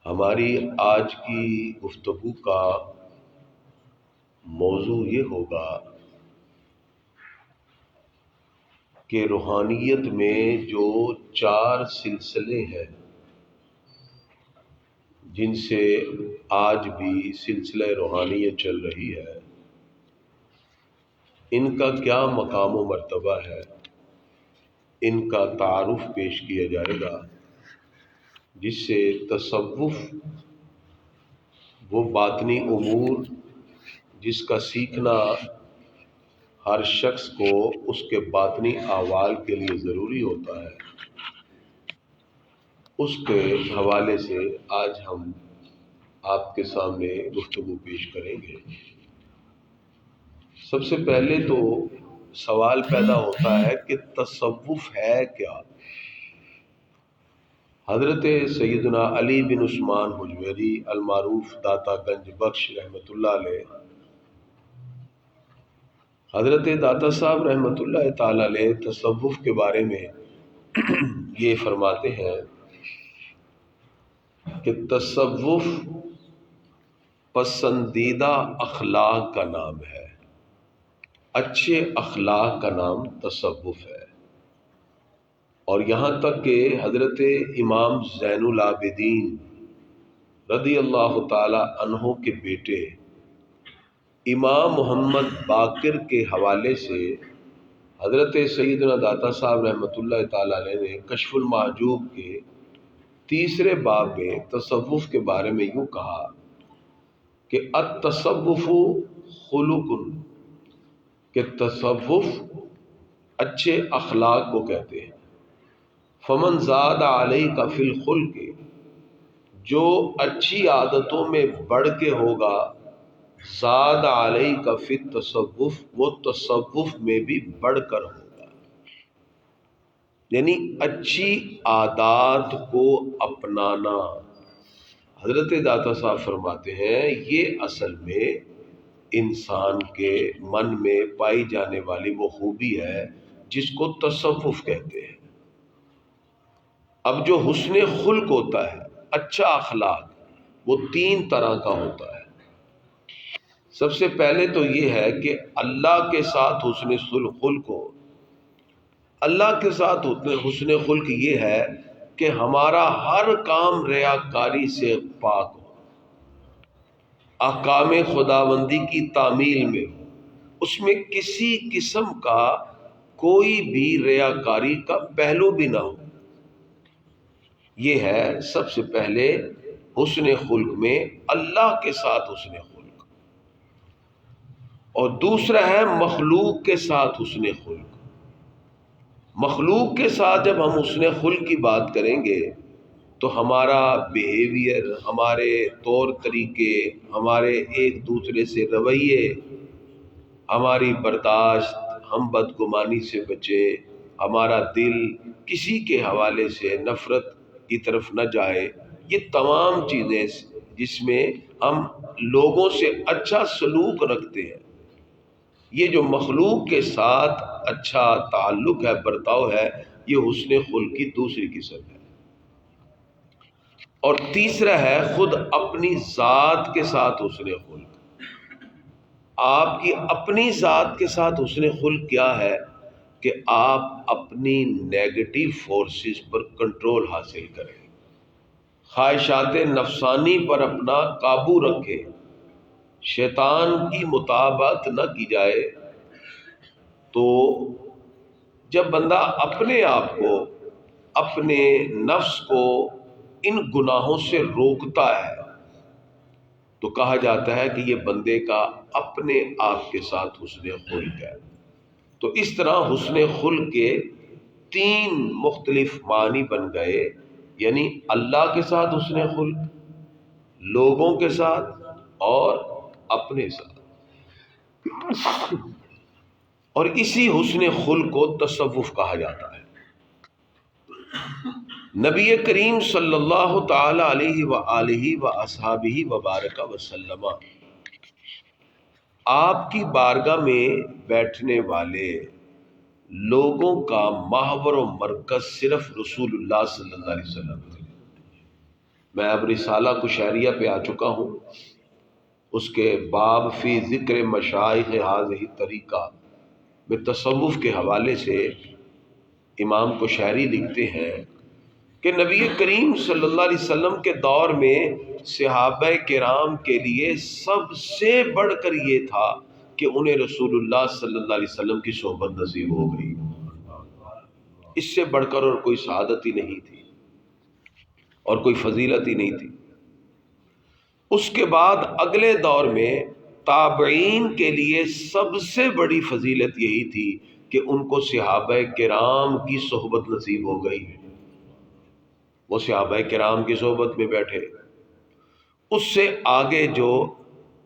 ہماری آج کی گفتگو کا موضوع یہ ہوگا کہ روحانیت میں جو 4 سلسلے ہیں جن سے آج بھی سلسلہ روحانیت چل رہی ہے، ان کا کیا مقام و مرتبہ ہے، ان کا تعارف پیش کیا جائے گا، جس سے تصوف وہ باطنی امور جس کا سیکھنا ہر شخص کو اس کے باطنی احوال کے لیے ضروری ہوتا ہے، اس کے حوالے سے آج ہم آپ کے سامنے گفتگو پیش کریں گے۔ سب سے پہلے تو سوال پیدا ہوتا ہے کہ تصوف ہے کیا؟ حضرت سیدنا علی بن عثمان حجویری المعروف داتا گنج بخش رحمۃ اللہ علیہ، حضرت داتا صاحب رحمۃ اللہ تعالی علیہ تصوف کے بارے میں یہ فرماتے ہیں کہ تصوف پسندیدہ اخلاق کا نام ہے، اچھے اخلاق کا نام تصوف ہے۔ اور یہاں تک کہ حضرت امام زین العابدین رضی اللہ تعالی عنہ کے بیٹے امام محمد باقر کے حوالے سے حضرت سیدنا داتا صاحب رحمۃ اللہ تعالی علیہ نے کشف المحجوب کے 3 باب میں تصوف کے بارے میں یوں کہا کہ التصوف خلق، کہ تصوف اچھے اخلاق کو کہتے ہیں۔ فمن زاد علیک فی الخلق، جو اچھی عادتوں میں بڑھ کے ہوگا، زاد علیک فی التصوف، وہ تصوف میں بھی بڑھ کر ہوگا۔ یعنی اچھی عادات کو اپنانا۔ حضرت داتا صاحب فرماتے ہیں یہ اصل میں انسان کے من میں پائی جانے والی وہ خوبی ہے جس کو تصوف کہتے ہیں۔ اب جو حسن خلق ہوتا ہے، اچھا اخلاق، وہ 3 طرح کا ہوتا ہے۔ سب سے پہلے تو یہ ہے کہ اللہ کے ساتھ حسن خلق ہو۔ اللہ کے ساتھ حسن خلق یہ ہے کہ ہمارا ہر کام ریاکاری سے پاک ہو، احکام خداوندی کی تعمیل میں ہو، اس میں کسی قسم کا کوئی بھی ریاکاری کا پہلو بھی نہ ہو۔ یہ ہے سب سے پہلے حسن خلق میں اللہ کے ساتھ حسن خلق۔ اور دوسرا ہے مخلوق کے ساتھ حسن خلق۔ مخلوق کے ساتھ جب ہم حسن خلق کی بات کریں گے تو ہمارا بیہیویئر، ہمارے طور طریقے، ہمارے ایک دوسرے سے رویے، ہماری برداشت، ہم بدگمانی سے بچیں، ہمارا دل کسی کے حوالے سے نفرت کی طرف نہ جائے، یہ تمام چیزیں جس میں ہم لوگوں سے اچھا سلوک رکھتے ہیں، یہ جو مخلوق کے ساتھ اچھا تعلق ہے، برتاؤ ہے، یہ حسن خلق کی دوسری قسم ہے۔ اور تیسرا ہے خود اپنی ذات کے ساتھ حسن خلق۔ آپ کی اپنی ذات کے ساتھ حسن خلق کیا ہے کہ آپ اپنی نیگیٹو فورسز پر کنٹرول حاصل کریں، خواہشات نفسانی پر اپنا قابو رکھیں، شیطان کی مطابقت نہ کی جائے۔ تو جب بندہ اپنے آپ کو، اپنے نفس کو ان گناہوں سے روکتا ہے تو کہا جاتا ہے کہ یہ بندے کا اپنے آپ کے ساتھ حسن خلق ہے۔ تو اس طرح حسن خلق کے 3 مختلف معنی بن گئے، یعنی اللہ کے ساتھ حسن خلق، لوگوں کے ساتھ اور اپنے ساتھ۔ اور اسی حسن خلق کو تصوف کہا جاتا ہے۔ نبی کریم صلی اللہ تعالی علیہ وآلہ واصحابہ وبارک وسلم آپ کی بارگاہ میں بیٹھنے والے لوگوں کا محور و مرکز صرف رسول اللہ صلی اللہ علیہ وسلم تھے۔ میں اب رسالہ کشیریہ پہ آ چکا ہوں، اس کے باب فی ذکر مشائخ ہذہ طریقہ میں تصوف کے حوالے سے امام کشیری لکھتے ہیں کہ نبی کریم صلی اللہ علیہ وسلم کے دور میں صحابہ کرام کے لیے سب سے بڑھ کر یہ تھا کہ انہیں رسول اللہ صلی اللہ علیہ وسلم کی صحبت نصیب ہو گئی، اس سے بڑھ کر اور کوئی سعادت ہی نہیں تھی اور کوئی فضیلت ہی نہیں تھی۔ اس کے بعد اگلے دور میں تابعین کے لیے سب سے بڑی فضیلت یہی تھی کہ ان کو صحابہ کرام کی صحبت نصیب ہو گئی، وہ صحابہ کرام کی صحبت میں بیٹھے۔ اس سے آگے جو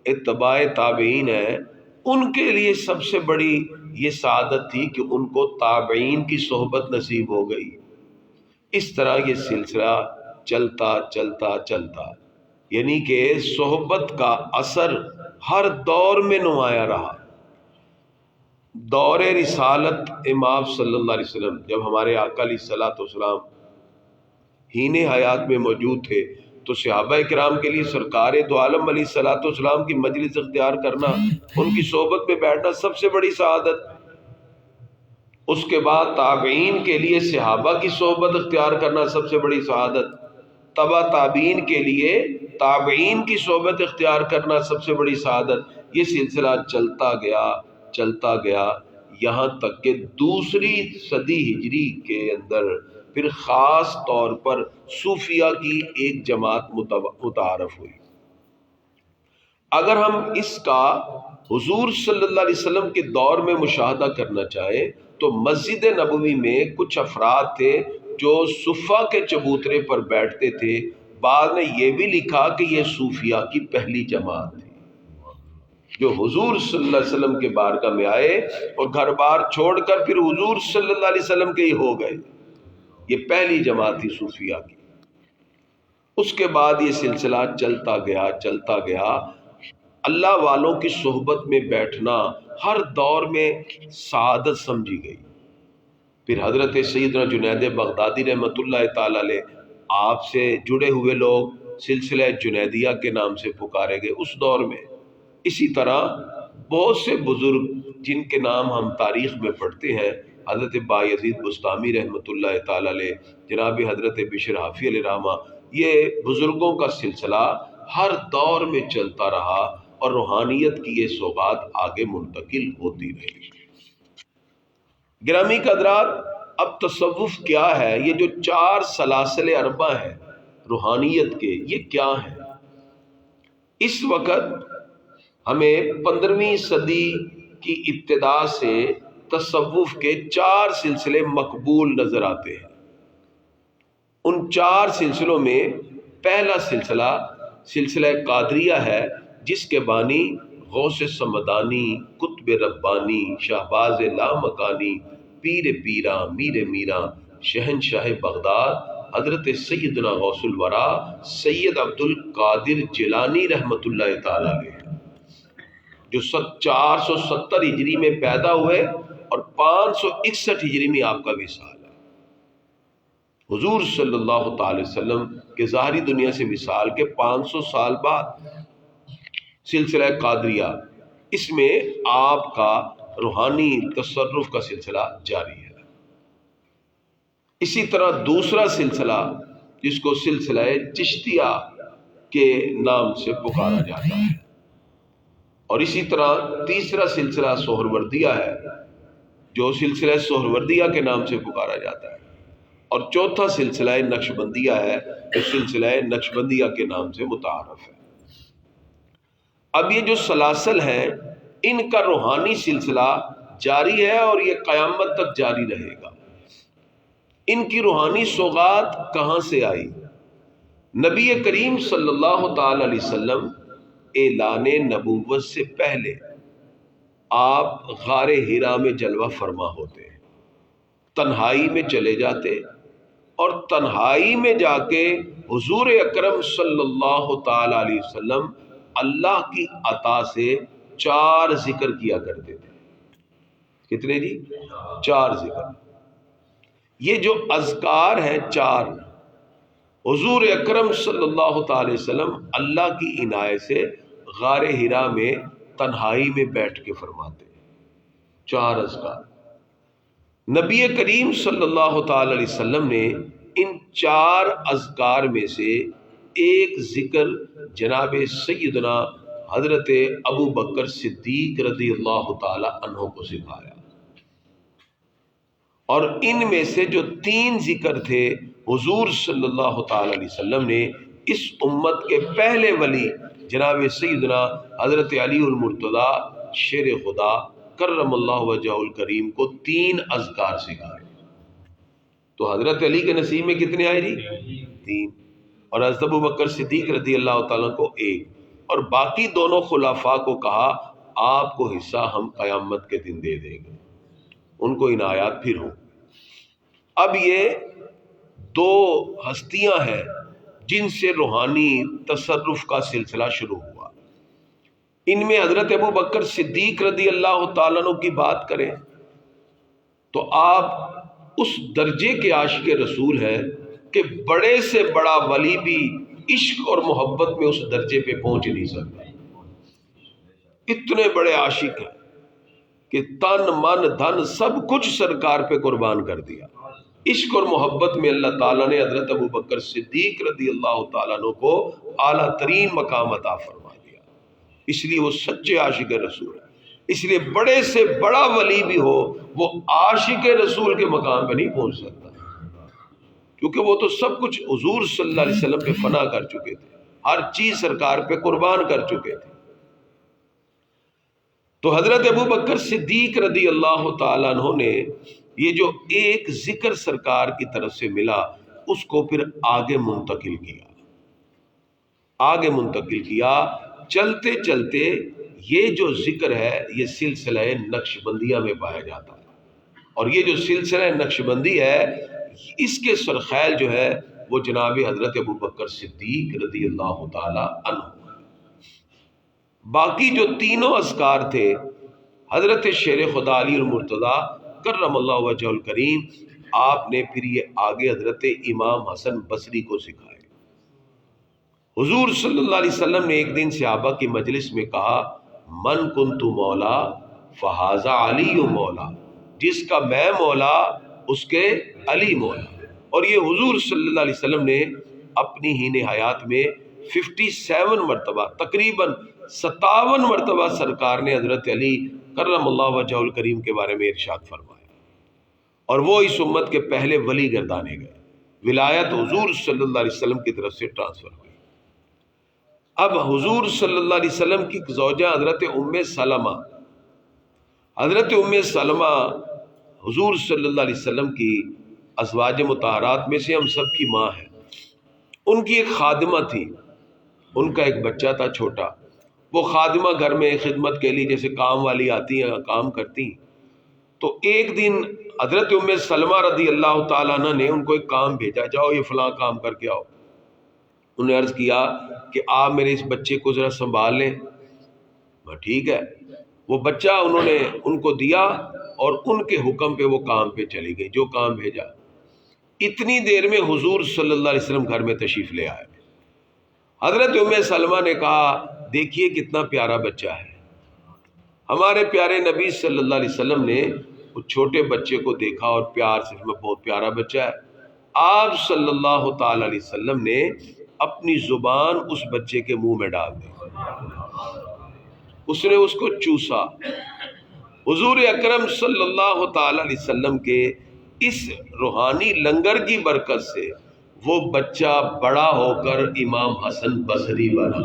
اتباع تابعین ہیں ان کے لیے سب سے بڑی یہ سعادت تھی کہ ان کو تابعین کی صحبت نصیب ہو گئی۔ اس طرح یہ سلسلہ چلتا چلتا چلتا، یعنی کہ صحبت کا اثر ہر دور میں نمایاں رہا۔ دور رسالت امام صلی اللہ علیہ وسلم، جب ہمارے آقا علیہ الصلوۃ والسلام ہین حیات میں موجود تھے تو صحابہ کرام کے لیے سرکار دو عالم علیہ الصلوۃ والسلام کی مجلس اختیار کرنا، ان کی صحبت میں بیٹھنا سب سے بڑی سعادت۔ اس کے بعد تابعین کے لیے صحابہ کی صحبت اختیار کرنا سب سے بڑی سعادت، تبع تابعین کے لیے تابعین کی صحبت اختیار کرنا سب سے بڑی سعادت۔ یہ سلسلہ چلتا گیا یہاں تک کہ دوسری صدی ہجری کے اندر پھر خاص طور پر صوفیہ کی ایک جماعت متعارف ہوئی۔ اگر ہم اس کا حضور صلی اللہ علیہ وسلم کے دور میں مشاہدہ کرنا چاہیں تو مسجد نبوی میں کچھ افراد تھے جو صفہ کے چبوترے پر بیٹھتے تھے، بعد نے یہ بھی لکھا کہ یہ صوفیہ کی پہلی جماعت تھی جو حضور صلی اللہ علیہ وسلم کے بارگاہ میں آئے اور گھر بار چھوڑ کر پھر حضور صلی اللہ علیہ وسلم کے ہی ہو گئے۔ یہ پہلی جماعت تھی صوفیہ کی۔ اس کے بعد یہ سلسلہ چلتا گیا، اللہ والوں کی صحبت میں بیٹھنا ہر دور میں سعادت سمجھی گئی۔ پھر حضرت سیدنا جنید بغدادی رحمۃ اللہ تعالی علیہ، آپ سے جڑے ہوئے لوگ سلسلہ جنیدیہ کے نام سے پکارے گئے اس دور میں۔ اسی طرح بہت سے بزرگ جن کے نام ہم تاریخ میں پڑھتے ہیں، حضرت بایزید بستامی رحمۃ اللہ تعالی علیہ، جناب حضرت بشر حافی علیہ رحمہ، یہ بزرگوں کا سلسلہ ہر دور میں چلتا رہا اور روحانیت کی یہ سوغات آگے منتقل ہوتی رہی۔ گرامی قدرات، اب تصوف کیا ہے؟ یہ جو 4 سلاسل اربع ہیں روحانیت کے، یہ کیا ہے؟ اس وقت ہمیں 15ویں صدی کی ابتدا سے تصوف کے 4 سلسلے مقبول نظر آتے ہیں۔ ان 4 سلسلوں میں پہلا سلسلہ قادریہ ہے، جس کے بانی غوث سمدانی، قطب ربانی، شہباز لامکانی، پیر پیرا، میر میرا، شہنشاہ بغداد، حضرت سیدنا غوث الورا سید عبد القادر جیلانی رحمۃ اللہ تعالی علیہ، جو 470 ہجری میں پیدا ہوئے اور 561 ہجری میں آپ کا وصال ہے۔ حضور صلی اللہ تعالی وسلم کے ظاہری دنیا سے وصال کے 500 سال بعد سلسلہ قادریہ، اس میں آپ کا روحانی تصرف کا سلسلہ جاری ہے۔ اسی طرح دوسرا سلسلہ جس کو سلسلہ چشتیہ کے نام سے پکارا جاتا ہے، اور اسی طرح تیسرا سلسلہ سہروردیہ ہے جو سلسلہ سہروردیہ کے نام سے پکارا جاتا ہے، اور چوتھا سلسلہ نقشبندیہ ہے جو سلسلہ نقشبندیہ کے نام سے متعارف ہے۔ اب یہ جو سلاسل ہیں ان کا روحانی سلسلہ جاری ہے اور یہ قیامت تک جاری رہے گا۔ ان کی روحانی سوغات کہاں سے آئی؟ نبی کریم صلی اللہ تعالی علیہ وسلم اعلان نبوت سے پہلے آپ غار حرا میں جلوہ فرما ہوتے، تنہائی میں چلے جاتے اور تنہائی میں جا کے حضور اکرم صلی اللہ تعالی علیہ وسلم اللہ کی عطا سے 4 ذکر کیا کرتے تھے۔ کتنے جی؟ 4 ذکر۔ یہ جو اذکار ہیں 4، حضور اکرم صلی اللہ تعالی وسلم اللہ کی عنایت سے غار حرا میں تنہائی میں بیٹھ کے فرماتے ہیں 4 اذکار۔ نبی کریم صلی اللہ تعالی علیہ وسلم نے ان 4 اذکار میں سے ایک ذکر جناب سیدنا حضرت ابو بکر صدیق رضی اللہ تعالی عنہ کو سکھایا، اور ان میں سے جو 3 ذکر تھے حضور صلی اللہ تعالی علیہ وسلم نے اس امت کے پہلے ولی جناب سیدنا حضرت علی المرتضی شیر خدا کرم اللہ وجہہ الکریم کو 3 اذکار سکھائے۔ تو حضرت علی کے نصیب میں کتنے آئے جی؟ 3، اور حضرت ابو بکر صدیق رضی اللہ تعالیٰ کو 1، اور باقی دونوں خلفاء کو کہا آپ کو حصہ ہم قیامت کے دن دے دیں گے، ان کو عنایات پھر ہوں۔ اب یہ 2 ہستیاں ہیں جن سے روحانی تصرف کا سلسلہ شروع ہوا۔ ان میں حضرت ابو بکر صدیق رضی اللہ تعالیٰ عنہ کی بات کریں تو آپ اس درجے کے عاشق رسول ہیں کہ بڑے سے بڑا ولی بھی عشق اور محبت میں اس درجے پہ پہنچ نہیں سکتا۔ اتنے بڑے عاشق ہیں کہ تن من دھن سب کچھ سرکار پہ قربان کر دیا۔ عشق اور محبت میں اللہ تعالیٰ نے حضرت ابو بکر صدیق رضی اللہ تعالیٰ عنہ کو اعلیٰ ترین مقام عطا فرما دیا، اس لیے وہ سچے عاشق رسول ہیں۔ اس لیے بڑے سے بڑا ولی بھی ہو وہ عاشق رسول کے مقام پہ نہیں پہنچ سکتا، کیونکہ وہ تو سب کچھ حضور صلی اللہ علیہ وسلم پہ فنا کر چکے تھے، ہر چیز سرکار پہ قربان کر چکے تھے۔ تو حضرت ابو بکر صدیق رضی اللہ تعالیٰ عنہ نے یہ جو ایک ذکر سرکار کی طرف سے ملا اس کو پھر آگے منتقل کیا۔ چلتے چلتے یہ جو ذکر ہے یہ سلسلہ نقش بندیہ میں پایا جاتا ہے، اور یہ جو سلسلہ نقش بندی ہے اس کے سرخیل جو ہے وہ جناب حضرت ابو بکر صدیق رضی اللہ تعالی عنہ۔ باقی جو 3 اذکار تھے حضرت شیر خدا علی المرتضی کرم اللہ وجہ الکریم، آپ نے پھر یہ آگے حضرت امام حسن بصری کو سکھائے۔ حضور صلی اللہ علیہ وسلم نے ایک دن صحابہ کی مجلس میں کہا من کنت مولا فہذا علی مولا، جس کا میں مولا اس کے علی مولا۔ اور یہ حضور صلی اللہ علیہ وسلم نے اپنی ہی حیات میں 57 مرتبہ تقریباً 57 مرتبہ سرکار نے حضرت علی کرم اللہ وجہ الکریم کے بارے میں ارشاد فرمایا، اور وہ اس امت کے پہلے ولی گردانے گئے۔ ولایت حضور صلی اللہ علیہ وسلم کی طرف سے ٹرانسفر ہوئی۔ اب حضور صلی اللہ علیہ وسلم کی زوجہ حضرت ام سلمہ، حضرت ام سلمہ حضور صلی اللہ علیہ وسلم کی ازواج مطہرات میں سے ہم سب کی ماں ہے۔ ان کی ایک خادمہ تھی، ان کا ایک بچہ تھا چھوٹا۔ وہ خادمہ گھر میں خدمت کے لیے جیسے کام والی آتی ہیں کام کرتی ہیں، تو ایک دن حضرت ام سلمہ رضی اللہ تعالیٰ عنہ نے ان کو ایک کام بھیجا، جاؤ یہ فلاں کام کر کے آؤ۔ انہوں نے عرض کیا کہ آپ میرے اس بچے کو ذرا سنبھال لیں۔ ٹھیک ہے، وہ بچہ انہوں نے ان کو دیا اور ان کے حکم پہ وہ کام پہ چلی گئی، جو کام بھیجا۔ اتنی دیر میں حضور صلی اللہ علیہ وسلم گھر میں تشریف لے آئے۔ حضرت ام سلمہ نے کہا دیکھیے کتنا پیارا بچہ ہے۔ ہمارے پیارے نبی صلی اللہ علیہ وسلم نے اس چھوٹے بچے کو دیکھا اور پیار سے میں بہت پیارا بچہ ہے۔ آپ صلی اللہ تعالی علیہ وسلم نے اپنی زبان اس بچے کے منہ میں ڈال دی، اس نے اس کو چوسا۔ حضور اکرم صلی اللہ تعالی علیہ وسلم کے اس روحانی لنگر کی برکت سے وہ بچہ بڑا ہو کر امام حسن بصری بنا۔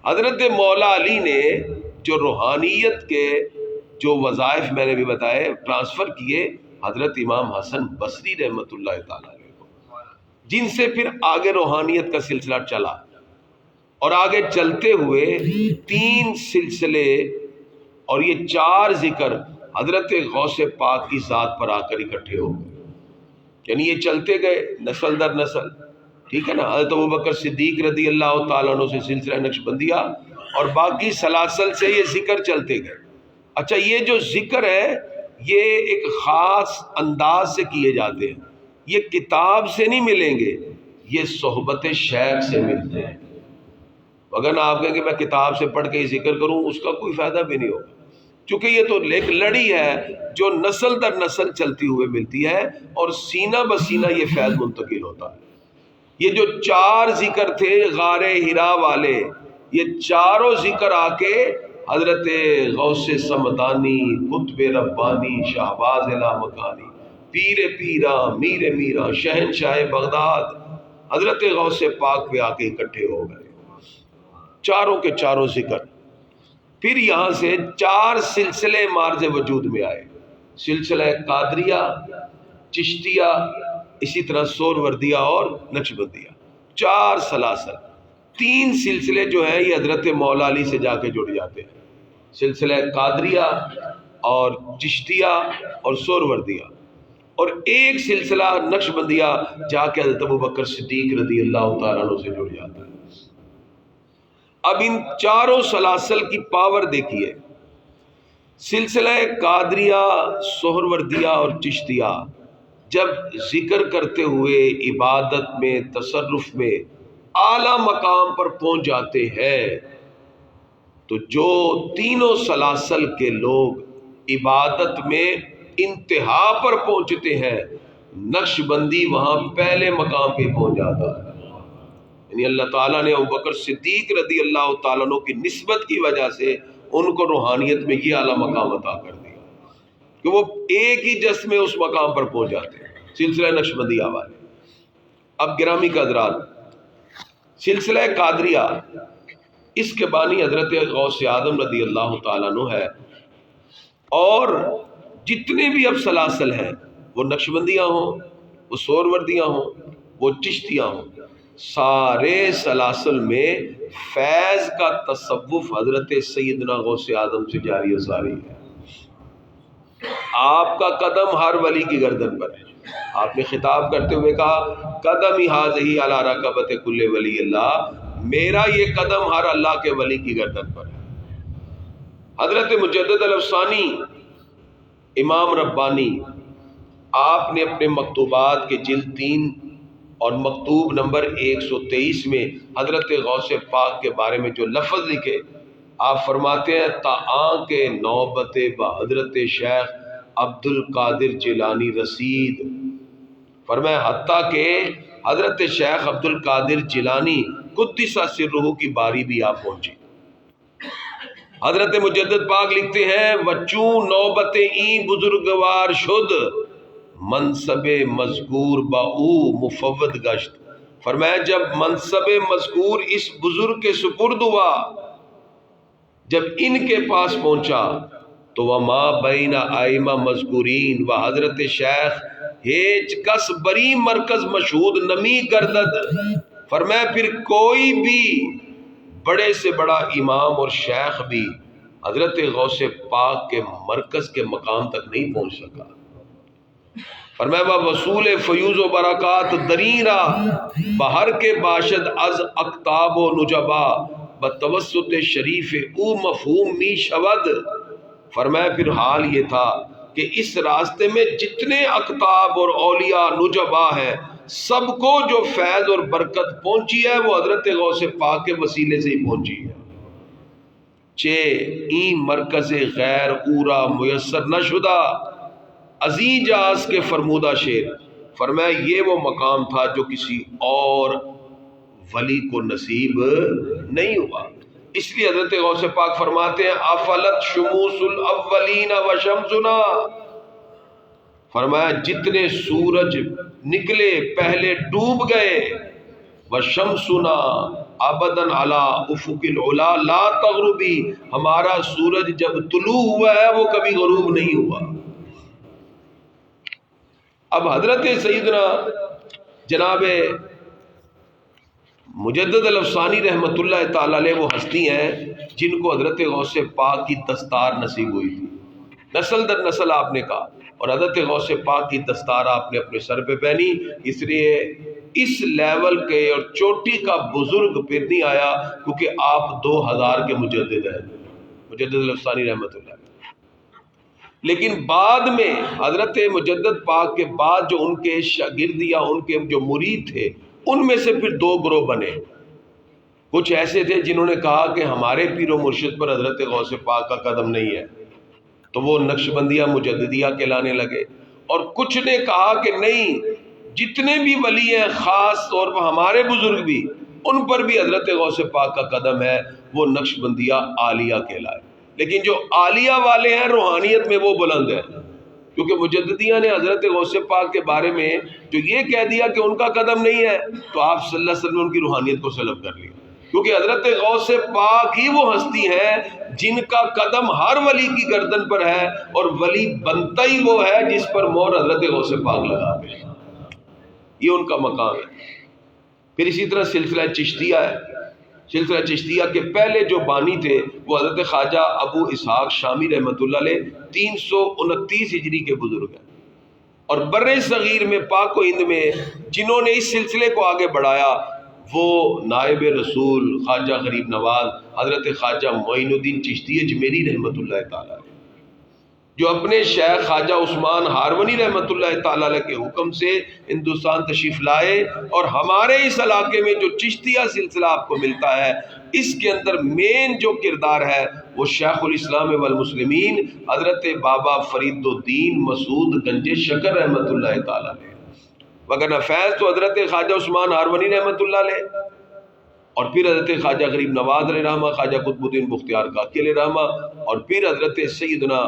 حضرت مولا علی نے جو روحانیت کے جو وظائف میں نے بھی بتائے ٹرانسفر کیے حضرت امام حسن بصری رحمۃ اللہ تعالی علیہ کو، جن سے پھر آگے روحانیت کا سلسلہ چلا، اور آگے چلتے ہوئے 3 سلسلے اور یہ 4 ذکر حضرت غوث پاک کی ذات پر آ کر اکٹھے ہو گئے۔ یعنی یہ چلتے گئے نسل در نسل، ٹھیک ہے نا۔ حضرت ابوبکر صدیق رضی اللہ تعالیٰ عنہ سے سلسلہ نقش بندیہ اور باقی سلاسل سے یہ ذکر چلتے گئے۔ اچھا، یہ جو ذکر ہے یہ ایک خاص انداز سے کیے جاتے ہیں، یہ کتاب سے نہیں ملیں گے، یہ صحبت شیخ سے ملتے ہیں۔ اگر آپ کہیں کہ میں کتاب سے پڑھ کے ہی ذکر کروں، اس کا کوئی فائدہ بھی نہیں ہوگا، کیونکہ یہ تو ایک لڑی ہے جو نسل در نسل چلتی ہوئے ملتی ہے اور سینہ بسینہ یہ فیض منتقل ہوتا ہے۔ یہ جو 4 ذکر تھے غار ہرا والے، یہ چاروں ذکر آ کے حضرت غوث سمدانی، قطب ربانی، شہباز لامکانی، پیر پیرا، میر میرا، شہنشاہ بغداد، حضرت غوث پاک پہ آ کے اکٹھے ہو گئے، چاروں کے چاروں ذکر۔ پھر یہاں سے 4 سلسلے مارز وجود میں آئے، سلسلہ قادریہ، چشتیہ، اسی طرح سہروردیہ اور نقشبندیہ، 4 سلاسل۔ 3 سلسلے جو ہیں یہ حضرت مولا علی سے جا کے جڑ جاتے ہیں، سلسلہ قادریہ اور چشتیہ اور سہروردیہ، اور ایک سلسلہ نقشبندیہ جا کے حضرت ابوبکر صدیق رضی اللہ تعالیٰ عنہ سے جڑ جاتا ہے۔ اب ان چاروں سلاسل کی پاور دیکھیے، سلسلہ قادریہ، سہروردیہ اور چشتیہ جب ذکر کرتے ہوئے عبادت میں، تصرف میں اعلیٰ مقام پر پہنچ جاتے ہیں، تو جو تینوں سلاسل کے لوگ عبادت میں انتہا پر پہنچتے ہیں، نقش بندی وہاں پہلے مقام پہ پہنچ جاتا ہے۔ یعنی اللہ تعالیٰ نے ابوبکر صدیق رضی اللہ تعالیٰ عنہ کی نسبت کی وجہ سے ان کو روحانیت میں یہ اعلیٰ مقام عطا کر دیا کہ وہ ایک ہی جس میں اس مقام پر پہنچ جاتے ہیں، سلسلہ نقشبندیہ والے۔ اب گرامی کا حضرات، سلسلہ قادریہ، اس کے بانی حضرت غوث اعظم رضی اللہ تعالیٰ عنہ ہے، اور جتنے بھی اب سلاسل ہیں، وہ نقشبندیاں ہوں، وہ سہروردیاں ہوں، وہ چشتیاں ہوں، سارے سلاسل میں فیض کا تصوف حضرت سیدنا غوث اعظم سے جاری و ساری ہے۔ آپ کا قدم ہر ولی کی گردن پر ہے۔ آپ نے خطاب کرتے ہوئے کہا قدم ہی علی رقبۃ کل ولی اللہ، میرا یہ قدم ہر اللہ کے ولی کی گردن پر ہے۔ حضرت مجدد الافسانی امام ربانی، آپ نے اپنے مکتوبات کے جلد 3 اور مکتوب نمبر 123 میں حضرت غوث پاک کے بارے میں جو لفظ لکھے، آپ فرماتے ہیں تاآں کے نوبت با حضرت شیخ عبد القادر جیلانی رسید، فرمایا حتیٰ کہ حضرت شیخ عبد القادر جیلانی قدس سرہ کی باری بھی آپ پہنچی۔ حضرت مجدد پاک لکھتے ہیں وچوں نوبت این بزرگوار شد، منصب مذکور با او مفوض گشت، فرمایا جب منصب مذکور اس بزرگ کے سپرد ہوا، جب ان کے پاس پہنچا، تو وما بین ائمہ مذکورین و حضرت شیخ ہیچ کس بری مرکز مشہود نمی گردد، فرمایا پھر کوئی بھی بڑے سے بڑا امام اور شیخ بھی حضرت غوث پاک کے مرکز کے مقام تک نہیں پہنچ سکا۔ فرمایا وصول فیوز و برکات دریرا بہر کے باشد از اقتاب و نجبا بتوسط شریف او مفہوم می شود، فرمایا پھر حال یہ تھا کہ اس راستے میں جتنے اقتاب اور اولیاء نجبا ہیں، سب کو جو فیض اور برکت پہنچی ہے وہ حضرت غوث پاک کے وسیلے سے ہی پہنچی ہے۔ این مرکز غیر اورا میسر نہ شدہ عزیز جاز کے فرمودہ شعر، فرمایا یہ وہ مقام تھا جو کسی اور ولی کو نصیب نہیں ہوا۔ اس لیے حضرت غوث پاک فرماتے ہیں افلت شموس الاولین و شمسنا، فرمایا جتنے سورج نکلے پہلے ڈوب گئے، و شمسنا ابداً علی افق العلا لا تغربی، ہمارا سورج جب طلوع ہوا ہے وہ کبھی غروب نہیں ہوا۔ اب حضرت سیدنا جناب مجدد الافسانی رحمۃ اللہ تعالی علیہ وہ ہستی ہیں جن کو حضرت غوث پاک کی دستار نصیب ہوئی تھی، نسل در نسل آپ نے کہا، اور حضرت غوث پاک کی دستار آپ نے اپنے سر پہ پہنی، اس لیے اس لیول کے اور چوٹی کا بزرگ پھر نہیں آیا، کیونکہ آپ 2000 کے مجدد ہیں، مجدد الافسانی رحمۃ اللہ۔ لیکن بعد میں حضرت مجدد پاک کے بعد جو ان کے شاگرد یا ان کے جو مرید تھے، ان میں سے پھر دو گروہ بنے۔ کچھ ایسے تھے جنہوں نے کہا کہ ہمارے پیر و مرشد پر حضرت غوث پاک کا قدم نہیں ہے، تو وہ نقشبندیہ مجددیہ کہلانے لگے۔ اور کچھ نے کہا کہ نہیں، جتنے بھی ولی ہیں، خاص طور پر ہمارے بزرگ بھی، ان پر بھی حضرت غوث پاک کا قدم ہے، وہ نقشبندیہ عالیہ کہلائے۔ لیکن جو عالیہ والے ہیں روحانیت میں وہ بلند ہیں، کیونکہ مجددیہ نے حضرت غوث پاک کے بارے میں جو یہ کہہ دیا کہ ان کا قدم نہیں ہے، تو آپ صلی اللہ علیہ وسلم نے ان کی روحانیت کو سلب کر لیا، کیونکہ حضرت غوث پاک ہی وہ ہستی ہے جن کا قدم ہر ولی کی گردن پر ہے، اور ولی بنتا ہی وہ ہے جس پر مہر حضرت غوث پاک لگاتے ہیں، یہ ان کا مقام ہے۔ پھر اسی طرح سلسلہ چشتیہ ہے۔ سلسلہ چشتیہ کے پہلے جو بانی تھے وہ حضرت خواجہ ابو اسحاق شامی رحمۃ اللہ علیہ 329 ہجری کے بزرگ ہیں، اور بر صغیر میں پاک و ہند میں جنہوں نے اس سلسلے کو آگے بڑھایا وہ نائب رسول خواجہ غریب نواز حضرت خواجہ معین الدین چشتی اجمیری رحمۃ اللہ تعالی علیہ، جو اپنے شیخ خواجہ عثمان ہارونی رحمۃ اللہ تعالی علیہ کے حکم سے ہندوستان تشریف لائے، اور ہمارے اس علاقے میں جو چشتیہ سلسلہ آپ کو ملتا ہے، اس کے اندر مین جو کردار ہے وہ شیخ الاسلام والمسلمین حضرت بابا فرید الدین مسعود گنج شکر رحمۃ اللہ تعالی علیہ، وگرنہ فیض تو حضرت خواجہ عثمان ہارونی رحمۃ اللہ علیہ، اور پھر حضرت خواجہ غریب نواز علیہ رحمہ، خواجہ قطب الدین بختیار کاکی علیہ رحمہ، اور پھر حضرت سیدنا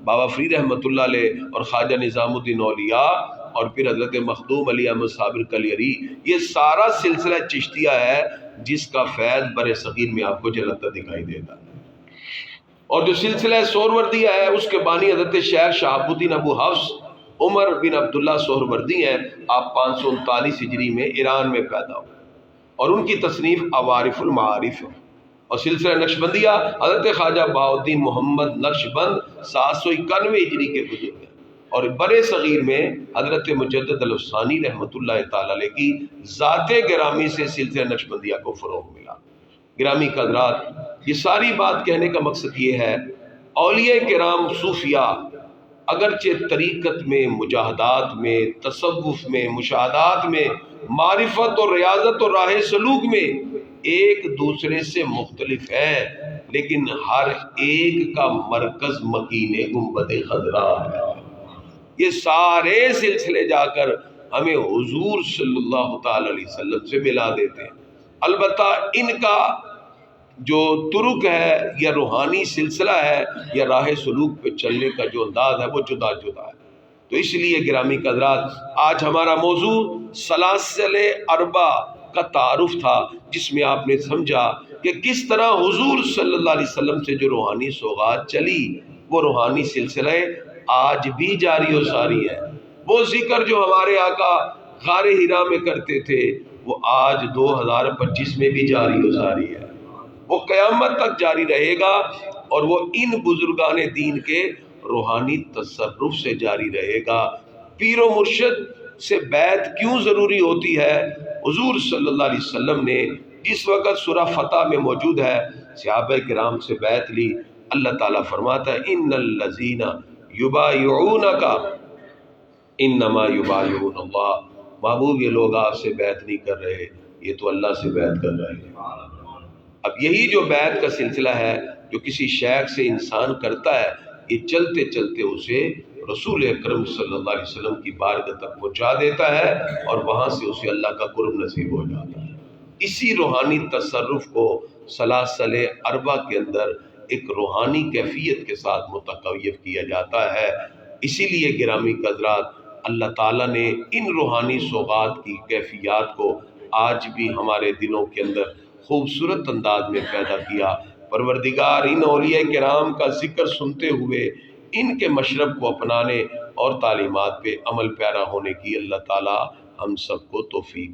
بابا فرید رحمۃ اللہ علیہ اور خواجہ نظام الدین اولیاء، اور پھر حضرت مخدوم علی احمد صابر کلیری۔ یہ سارا سلسلہ چشتیہ ہے جس کا فیض بر صغیر میں آپ کو جلتا دکھائی دیتا ہے۔ اور جو سلسلہ سہروردیہ ہے اس کے بانی حضرت شیخ شہاب الدین ابو حفص عمر بن عبداللہ سہروردی ہیں، آپ 539 ہجری میں ایران میں پیدا ہوئے، اور ان کی تصنیف عوارف المعارف ہے۔ اور سلسلہ نقشبندیہ حضرت خواجہ بہاؤالدین محمد نقشبند 791 ہجری کے بزرگ ہیں، اور بر صغیر میں حضرت مجدد الثانی رحمۃ اللہ تعالی علیہ کی ذات گرامی سے سلسلہ نقشبندیہ کو فروغ ملا۔ گرامی قدرات، یہ ساری بات کہنے کا مقصد یہ ہے، اولیاء کرام صوفیاء اگرچہ طریقت میں، مجاہدات میں، تصوف میں، مشاہدات میں، معرفت اور ریاضت اور راہ سلوک میں ایک دوسرے سے مختلف ہیں، لیکن ہر ایک کا مرکز مکین گنبد خضرا ہے۔ یہ سارے سلسلے جا کر ہمیں حضور صلی اللہ تعالی علیہ وسلم سے ملا دیتے ہیں۔ البتہ ان کا جو ترک ہے یا روحانی سلسلہ ہے یا راہ سلوک پہ چلنے کا جو انداز ہے وہ جدا جدا ہے۔ تو اس لیے گرامی قدرات، آج ہمارا موضوع سلاسل اربع کا تعارف تھا، جس میں آپ نے سمجھا کہ کس طرح حضور صلی اللہ علیہ وسلم سے جو روحانی سوغات چلی، وہ روحانی سلسلے آج بھی جاری و ساری ہے۔ وہ ذکر جو ہمارے آقا غار حرا میں کرتے تھے وہ آج 2025 میں بھی جاری و ساری ہے، وہ قیامت تک جاری رہے گا، اور وہ ان بزرگان دین کے روحانی تصرف سے جاری رہے گا۔ پیر و مرشد سے بیعت کیوں ضروری ہوتی ہے؟ حضور صلی اللہ علیہ وسلم نے اس وقت سورہ فتح میں موجود ہے، صحابہ کرام سے بیعت لی۔ اللہ تعالیٰ فرماتا ہے ان الذین یبایعونک انما یبایعون اللہ، محبوب یہ لوگ آپ سے بیعت نہیں کر رہے، یہ تو اللہ سے بیعت کر رہے ہیں۔ اب یہی جو بیعت کا سلسلہ ہے جو کسی شیخ سے انسان کرتا ہے، یہ چلتے چلتے اسے رسول اکرم صلی اللہ علیہ وسلم کی بارگاہ تک پہنچا دیتا ہے، اور وہاں سے اسے اللہ کا قرب نصیب ہو جاتا ہے۔ اسی روحانی تصرف کو سلاسل اربع کے اندر ایک روحانی کیفیت کے ساتھ متقویف کیا جاتا ہے۔ اسی لیے گرامی قدرات، اللہ تعالیٰ نے ان روحانی سوغات کی کیفیات کو آج بھی ہمارے دلوں کے اندر خوبصورت انداز میں پیدا کیا۔ پروردگار ان اولیاء کرام کا ذکر سنتے ہوئے ان کے مشرب کو اپنانے اور تعلیمات پہ عمل پیرا ہونے کی اللہ تعالیٰ ہم سب کو توفیق